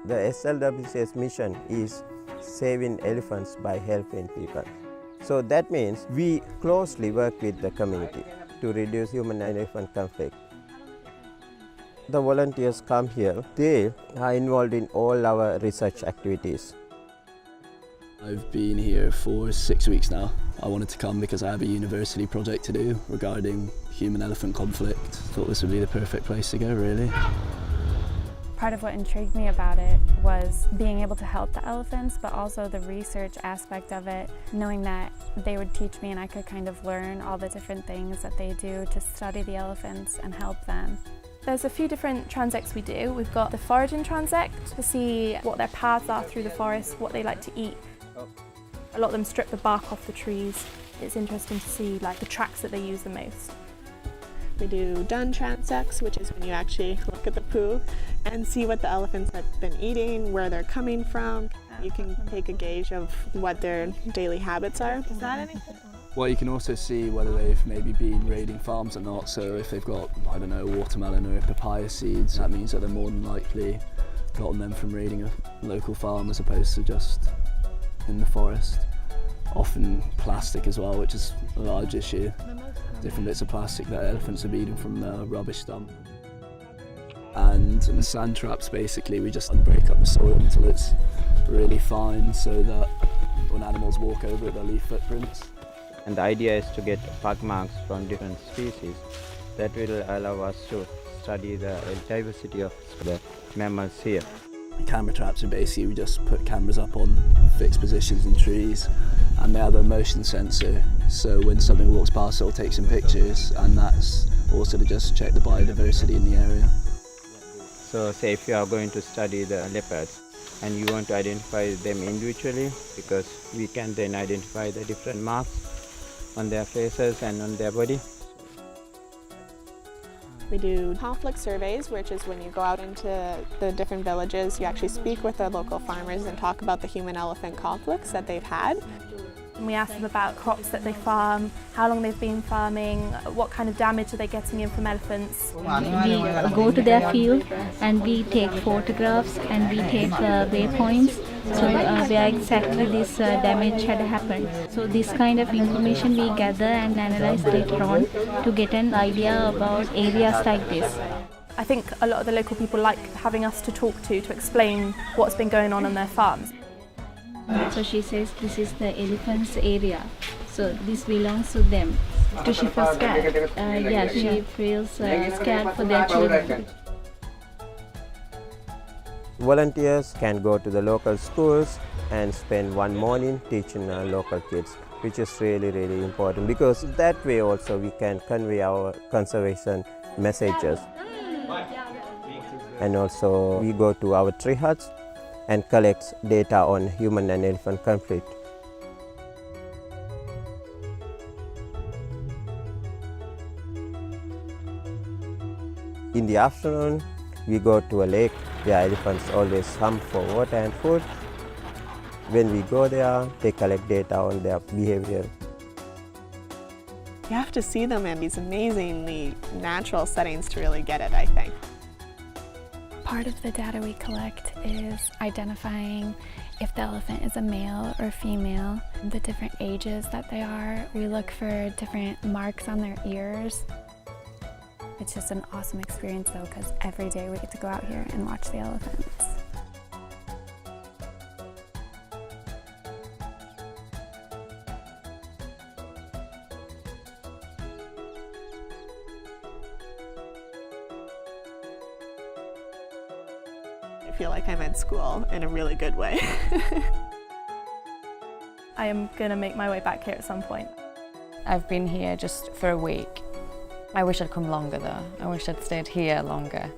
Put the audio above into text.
The SLWC's mission is saving elephants by helping people. So that means we closely work with the community to reduce human and elephant conflict. The volunteers come here, they are involved in all our research activities. I've been here for 6 weeks now. I wanted to come because I have a university project to do regarding human-elephant conflict. Thought this would be the perfect place to go, really. Part of what intrigued me about it was being able to help the elephants, but also the research aspect of it, knowing that they would teach me and I could kind of learn all the different things that they do to study the elephants and help them. There's a few different transects we do. We've got the foraging transect to see what their paths are through the forest, what they like to eat. A lot of them strip the bark off the trees. It's interesting to see the tracks that they use the most. We do dun transects, which is when you actually look at the poo and see what the elephants have been eating, where they're coming from. You can take a gauge of what their daily habits are. Is that anything? Well, you can also see whether they've maybe been raiding farms or not. So if they've got, I don't know, watermelon or papaya seeds, that means that they're more than likely gotten them from raiding a local farm as opposed to just in the forest. Often plastic as well, which is a large issue. Different bits of plastic that elephants are eating from the rubbish dump. And in the sand traps, basically, we just break up the soil until it's really fine so that when animals walk over it, they'll leave footprints. And the idea is to get pug marks from different species. That will allow us to study the diversity of the mammals here. Camera traps are basically, we just put cameras up on fixed positions in trees, and they have a motion sensor, so when something walks past it'll take some pictures, and that's also to just check the biodiversity in the area. So say if you are going to study the leopards and you want to identify them individually, because we can then identify the different marks on their faces and on their body. We do conflict surveys, which is when you go out into the different villages, you actually speak with the local farmers and talk about the human-elephant conflicts that they've had. And we ask them about crops that they farm, how long they've been farming, what kind of damage are they getting in from elephants. We go to their field and we take photographs and we take waypoints, so where exactly this damage had happened. So this kind of information we gather and analyze later on to get an idea about areas like this. I think a lot of the local people like having us to talk to explain what's been going on their farms. So she says this is the elephant's area, so this belongs to them. Does she feel scared? Yeah, she feels scared for their children. Volunteers can go to the local schools and spend one morning teaching local kids, which is really, really important, because that way also we can convey our conservation messages. And also we go to our tree huts and collect data on human and elephant conflict. In the afternoon, we go to a lake where elephants always come for water and food. When we go there, they collect data on their behavior. You have to see them in these amazingly natural settings to really get it, I think. Part of the data we collect is identifying if the elephant is a male or female, the different ages that they are. We look for different marks on their ears. It's just an awesome experience though, because every day we get to go out here and watch the elephants. I feel like I'm at school in a really good way. I am going to make my way back here at some point. I've been here just for a week. I wish I'd come longer though. I wish I'd stayed here longer.